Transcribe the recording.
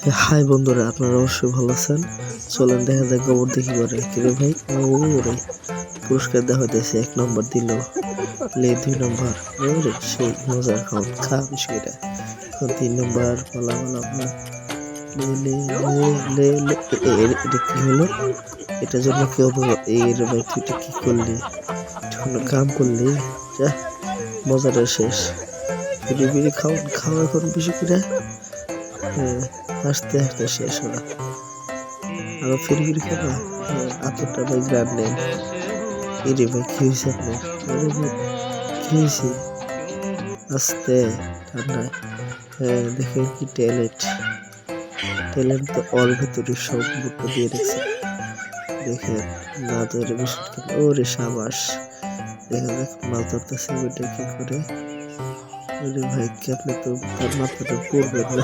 High বন্ধুরা, আপনারা অবশ্যই ভালো আছেন। চলেন দেখা যাক গোবর দেখি করে কিরে ভাই। ওরে পুরস্কার দেওয়া হইতেছে, 1 নম্বর দিল, লে 2 নম্বর, ওরে সেই মজার খাওয়া খা বেশি করে। 3 নম্বর পালা পালা পালা, লে লে লে লে এটা কি হলো? এটার জন্য কি হবো? এর ভাই তুই এটা কি করলি? কোনো কাম করলি? যা, মজাটা শেষ। বিড়ি বিড়ি খাওয়া এখন বেশি করে। হ্যাঁ, হাসতে হাসতে শেষ হলো। আরো ফিরি খাবা? আতরটা ভাই গ্রান নেন। এরে ভাই কি হয়েছে আপনার? আরে ভাই কি হয়েছে? আস্তে, ঠান্ডায়। হ্যাঁ, দেখেন কি ট্যালেন্ট। ট্যালেন্ট তো ওর ভেতরে সব বুটটা দিয়ে রেখেছে। দেখেন না ধরে বেশি ওরে সাবাস। দেখা যাক মাছ ধরতেছে ওইটা কি করে। ওরে ভাই কি আপনি তো তার মাথাটা পড়বেন না।